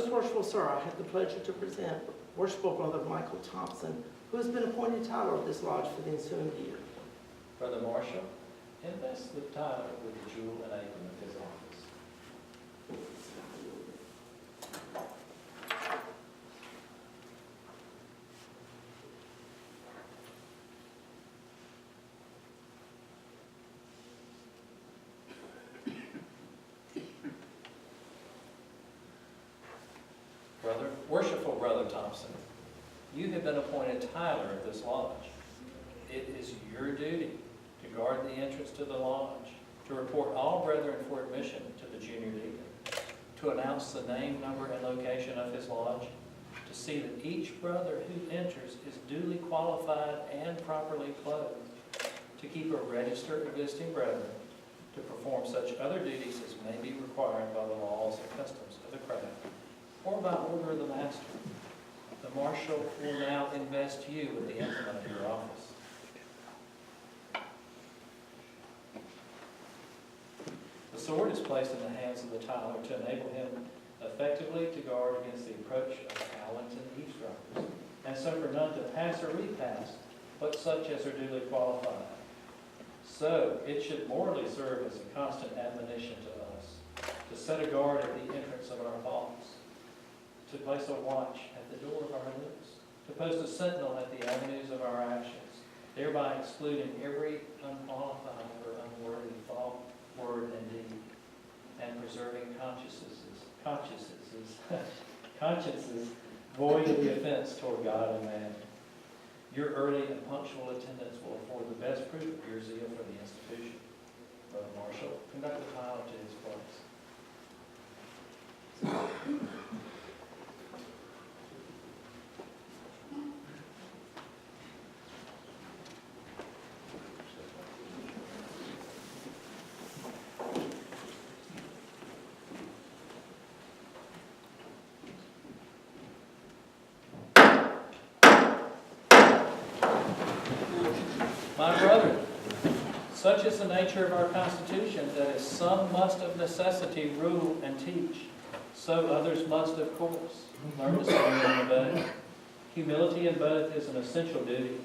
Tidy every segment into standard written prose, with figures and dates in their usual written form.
Most worshipful sir, I have the pleasure to present worshipful brother Michael Thompson, who has been appointed Tyler of this lodge for the ensuing year. Brother Marshall, invest the Tyler with the jewel and apron of his office. Worshipful Brother Thompson, you have been appointed Tyler of this lodge. It is your duty to guard the entrance to the lodge, to report all brethren for admission to the junior deacon, to announce the name, number, and location of his lodge, to see that each brother who enters is duly qualified and properly clothed, to keep a register of visiting brethren, to perform such other duties as may be required by the laws and customs of the craft, or by order of the master. The marshal will now invest you with the implement of your office. The sword is placed in the hands of the Tyler to enable him effectively to guard against the approach of Allens and eavesdroppers, and suffer none to pass or repass, but such as are duly qualified. So it should morally serve as a constant admonition to us, to set a guard at the entrance of our thoughts, to place a watch at the door of our lips, to post a sentinel at the avenues of our actions, thereby excluding every unqualified or unworthy thought, word, and deed, and preserving consciences void of the offense toward God and man. Your early and punctual attendance will afford the best proof of your zeal for the institution. Brother Marshall, conduct the Tyler to his place. My brethren, such is the nature of our Constitution, that as some must of necessity rule and teach, so others must of course learn to serve and obey. Humility in both is an essential duty.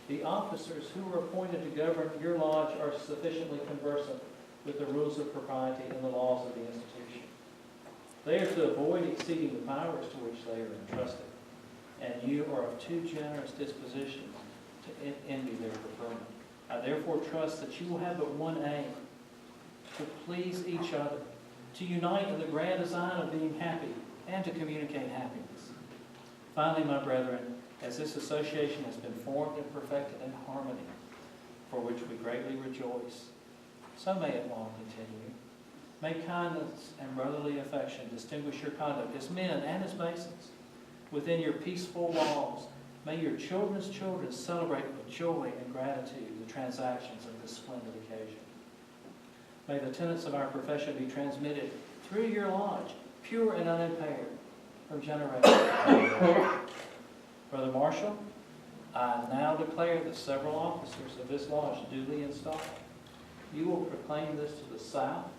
The officers who are appointed to govern your lodge are sufficiently conversant with the rules of propriety and the laws of the institution. They are to avoid exceeding the powers to which they are entrusted, and you are of too generous dispositions to envy their preferment. I therefore trust that you will have but one aim, to please each other, to unite in the grand design of being happy, and to communicate happiness. Finally, my brethren, as this association has been formed and perfected in harmony, for which we greatly rejoice, so may it long continue. May kindness and brotherly affection distinguish your conduct as men and as masons. Within your peaceful walls, may your children's children celebrate with joy and gratitude the transactions of this splendid occasion. May the tenets of our profession be transmitted through your lodge, pure and unimpaired, from generation to generation. Brother Marshall, I now declare the several officers of this lodge duly installed. You will proclaim this to the south,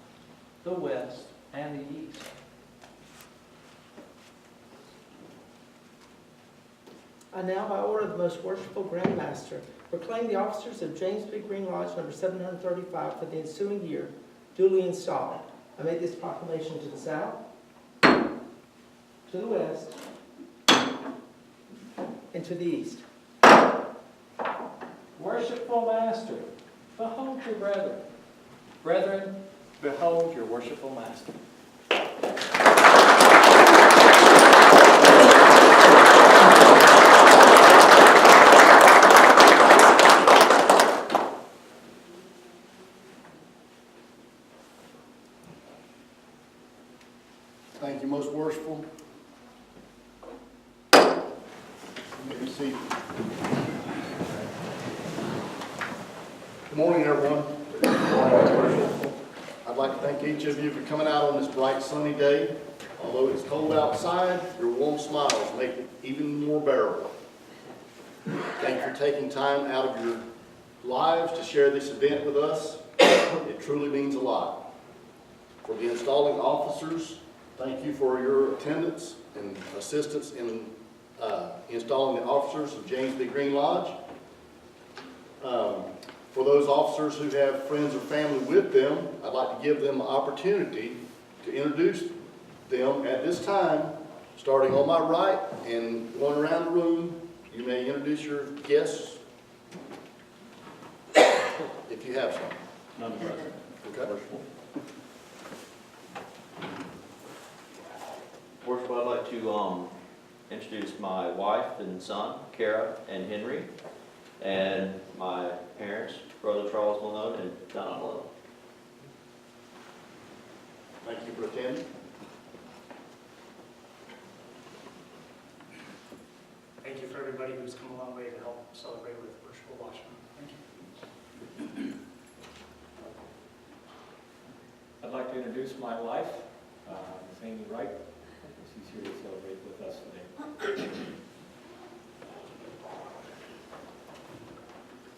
the west, and the east. I now, by order of the most worshipful Grand Master, proclaim the officers of James B. Green Lodge number 735 for the ensuing year duly installed. I make this proclamation to the south, to the west, and to the east. Worshipful Master, behold your brethren. Brethren, behold your worshipful Master. Thank you, most worshipful. You may be seated. Good morning, everyone. I'd like to thank each of you for coming out on this bright sunny day. Although it's cold outside, your warm smiles make it even more bearable. Thank you for taking time out of your lives to share this event with us. It truly means a lot. For the installing officers, Thank you for your attendance and assistance in installing the officers of James B. Green Lodge. For those officers who have friends or family with them, I'd like to give them an opportunity to introduce them at this time, starting on my right and going around the room. You may introduce your guests if you have some. None present. Okay. First of all, I'd like to introduce my wife and son, Kara and Henry, and my parents, Brother Charles Malone and Donna Malone. Thank you for attending. Thank you for everybody who's come a long way to help celebrate with Worshipful Watchman. Thank you. I'd like to introduce my wife, Miss Amy Wright. She's here to celebrate with us today.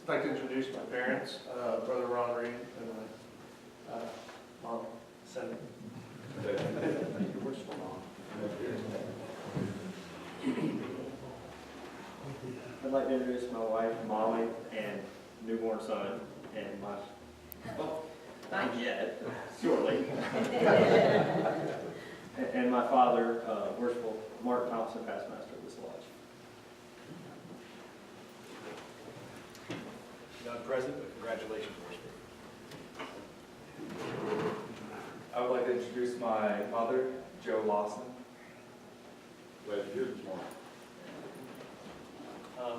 I'd like to introduce my parents, Brother Ron Reed and my mom, Cindy. I'd like to introduce my wife, Molly, and newborn son, and my, well, not yet, shortly. And my father, Worshipful Mark Thompson, past master of this lodge. Not present, but congratulations, Worshipful. I would like to introduce my mother, Joe Lawson. Glad you're here this morning.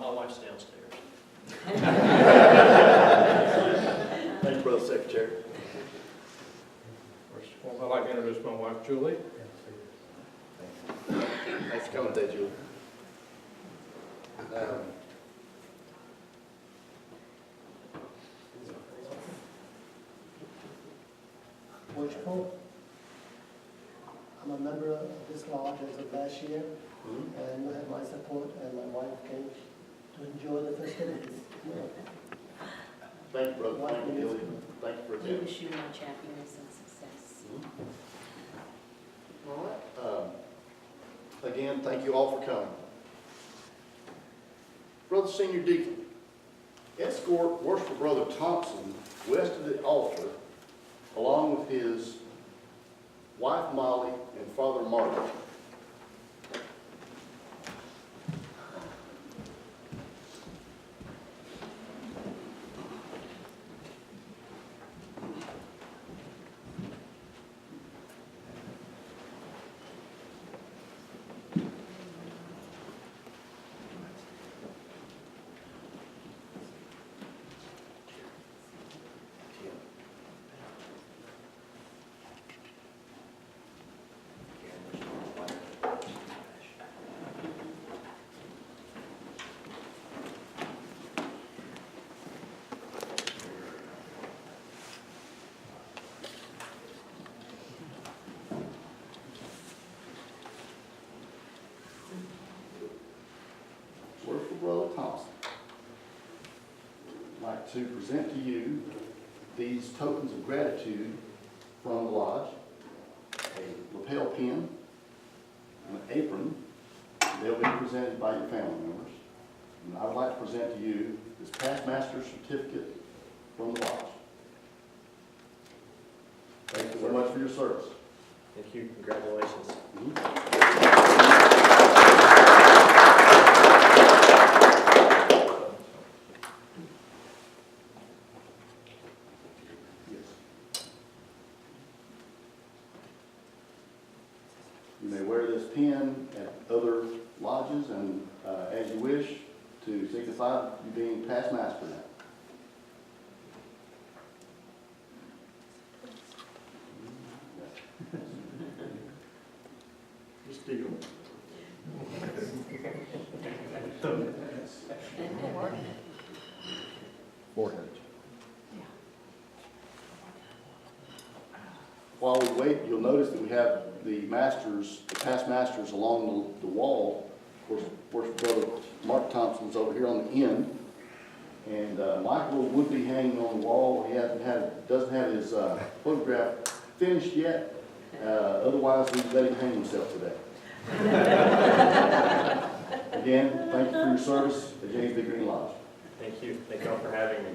My wife's downstairs. Thank you, Brother Secretary. I'd like to introduce my wife, Julie. Thanks for coming today, Julie. Worshipful. I'm a member of this lodge as of last year, and you have my support, and my wife came to enjoy the festivities. Thank you, brother. Thank you, Julie. Thank you for We attending. wish you much happiness and success. All right. Again, thank you all for coming. Brother Senior Deacon, escort Worshipful Brother Thompson west of the altar, along with his wife Molly and Father Mark. Worshipful Brother Thompson, I'd like to present to you these tokens of gratitude from the lodge, a lapel pin, an apron. They'll be presented by your family members. And I would like to present to you this past master certificate from the lodge. Thank you so much for your service. Thank you, congratulations. You may wear this pin at other lodges and as you wish to signify you being past master now. Just deal. Forehead. While we wait, you'll notice that we have the masters, the past masters along the wall. Of course, Brother Mark Thompson's over here on the end. And Michael would be hanging on the wall. He doesn't have his photograph finished yet. Otherwise, we'd let him hang himself today. Again, thank you for your service at James B. Green Lodge. Thank you. Thank y'all for having me.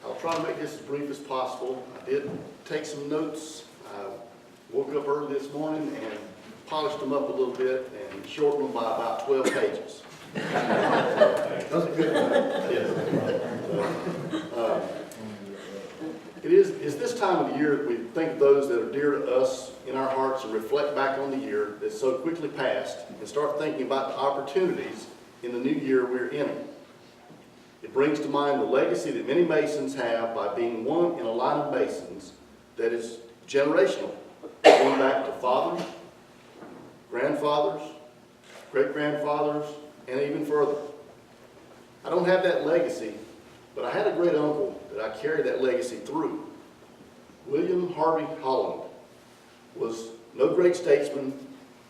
I'll try to make this as brief as possible. I did take some notes. I woke up early this morning and polished them up a little bit and shortened them by about 12 pages. That's a good thing. It's this time of the year that we think of those that are dear to us in our hearts and reflect back on the year that's so quickly passed and start thinking about the opportunities in the new year we're in. It brings to mind the legacy that many Masons have by being one in a line of Masons that is generational, going back to fathers, grandfathers, great-grandfathers, and even further. I don't have that legacy, but I had a great uncle that I carried that legacy through. William Harvey Holland was no great statesman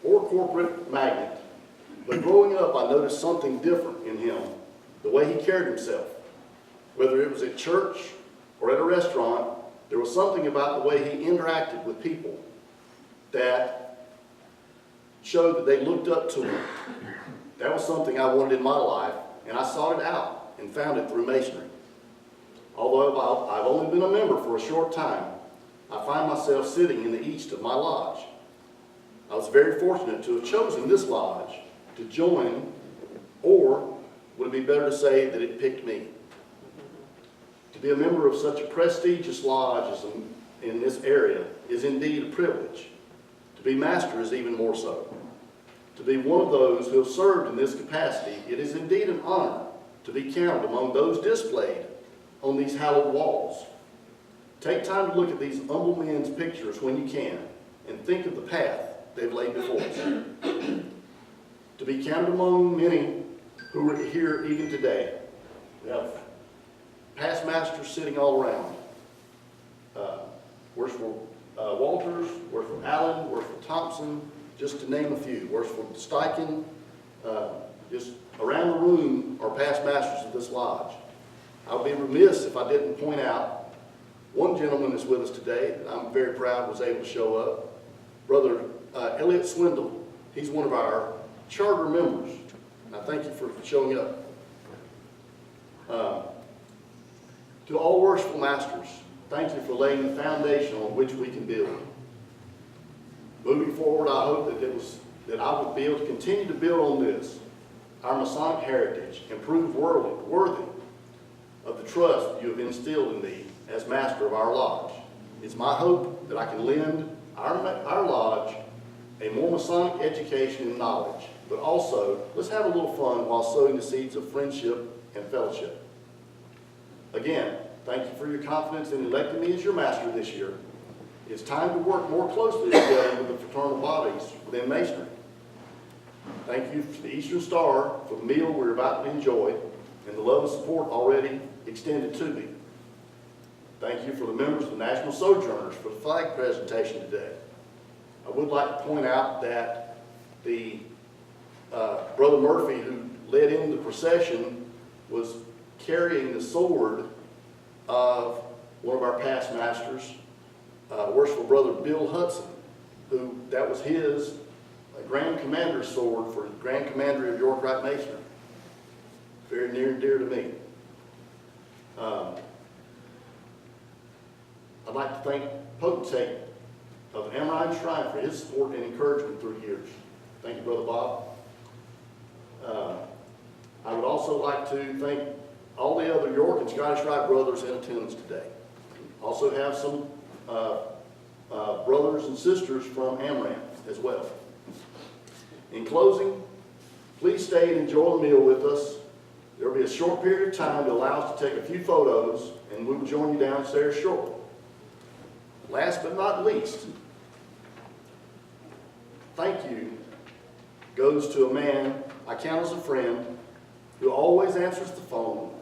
or corporate magnate, but growing up I noticed something different in him, the way he carried himself. Whether it was at church or at a restaurant, there was something about the way he interacted with people that showed that they looked up to him. That was something I wanted in my life, and I sought it out and found it through Masonry. Although I've only been a member for a short time, I find myself sitting in the east of my lodge. I was very fortunate to have chosen this lodge to join, or would it be better to say that it picked me? To be a member of such a prestigious lodge as in this area is indeed a privilege. To be master is even more so. To be one of those who have served in this capacity, it is indeed an honor to be counted among those displayed on these hallowed walls. Take time to look at these humble men's pictures when you can, and think of the path they've laid before us. To be counted among many who are here even today. We have past masters sitting all around. Worshipful Walters, Worshipful Allen, Worshipful Thompson, just to name a few. Worshipful Steichen, just around the room are past masters of this lodge. I would be remiss if I didn't point out one gentleman that's with us today that I'm very proud was able to show up. Brother Elliot Swindle. He's one of our charter members. And I thank you for showing up. To all worshipful masters, thank you for laying the foundation on which we can build. Moving forward, I hope that I would be able to continue to build on this, our Masonic heritage, and prove worthy of the trust you have instilled in me as master of our lodge. It's my hope that I can lend our lodge a more Masonic education and knowledge, but also let's have a little fun while sowing the seeds of friendship and fellowship. Again, thank you for your confidence in electing me as your master this year. It's time to work more closely together with the fraternal bodies within Masonry. Thank you to the Eastern Star for the meal we're about to enjoy and the love and support already extended to me. Thank you for the members of the National Sojourners for the flag presentation today. I would like to point out that the Brother Murphy, who led in the procession, was carrying the sword of one of our past masters, Worshipful Brother Bill Hudson, who that was his Grand Commander's sword for Grand Commander of York Rite Masonry. Very near and dear to me. I'd like to thank Potentate of the Amrine Shrine for his support and encouragement through the years. Thank you, Brother Bob. I would also like to thank all the other York and Scottish Rite brothers in attendance today. Also have some brothers and sisters from Amran as well. In closing, please stay and enjoy the meal with us. There will be a short period of time to allow us to take a few photos, and we will join you downstairs shortly. Last but not least, thank you goes to a man I count as a friend who always answers the phone,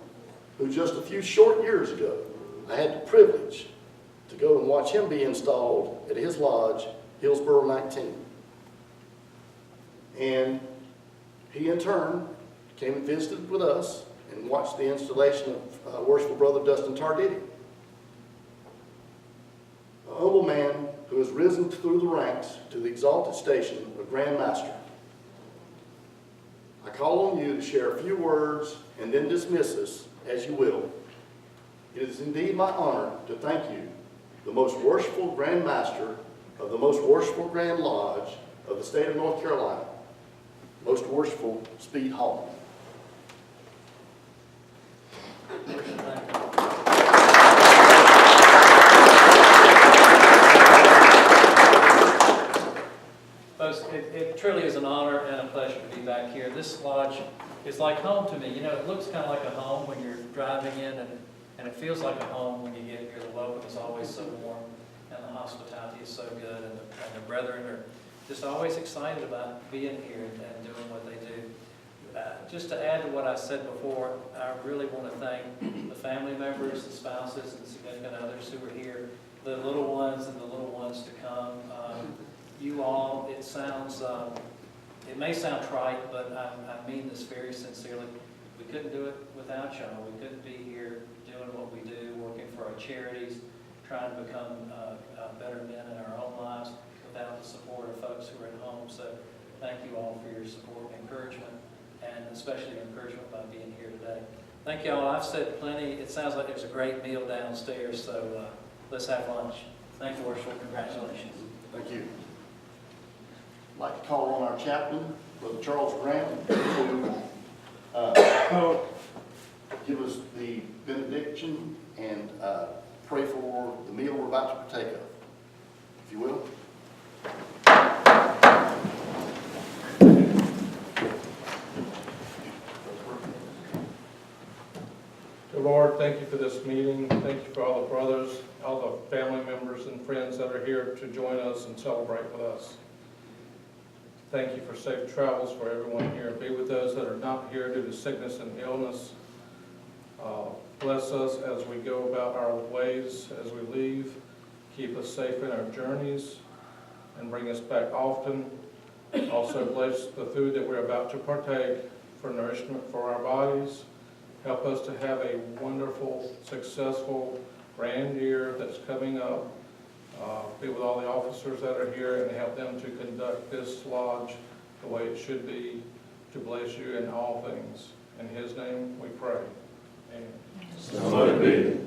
who just a few short years ago I had the privilege to go and watch him be installed at his lodge, Hillsborough 19. And he in turn came and visited with us and watched the installation of worshipful brother Dustin Tarditi. A humble man who has risen through the ranks to the exalted station of Grand Master. I call on you to share a few words and then dismiss us as you will. It is indeed my honor to thank you, the most worshipful Grand Master of the most worshipful Grand Lodge of the state of North Carolina, most worshipful Speed Hall. Folks, it truly is an honor and a pleasure to be back here. This lodge is like home to me. You know, it looks kind of like a home when you're driving in, and it feels like a home when you get here. The welcome is always so warm, and the hospitality is so good, and the brethren are just always excited about being here and doing what they do. Just to add to what I said before, I really want to thank the family members, the spouses, and significant others who are here, the little ones and the little ones to come. You all, it sounds, it may sound trite, but I mean this very sincerely. We couldn't do it without y'all. We couldn't be here doing what we do, working for our charities, trying to become better men in our own lives without the support of folks who are at home. So thank you all for your support and encouragement, and especially encouragement by being here today. Thank you all. I've said plenty. It sounds like there's a great meal downstairs, so let's have lunch. Thank you, Worship. Congratulations. Thank you. I'd like to call on our chaplain, Brother Charles Grant, to give us the benediction and pray for the meal we're about to partake of, if you will. Dear Lord, thank you for this meeting. Thank you for all the brothers, all the family members and friends that are here to join us and celebrate with us. Thank you for safe travels for everyone here. Be with those that are not here due to sickness and illness. Bless us as we go about our ways, as we leave. Keep us safe in our journeys and bring us back often. Also bless the food that we're about to partake for nourishment for our bodies. Help us to have a wonderful, successful, grand year that's coming up. Be with all the officers that are here and help them to conduct this lodge the way it should be, to bless you in all things. In His name we pray. Amen. So let it be.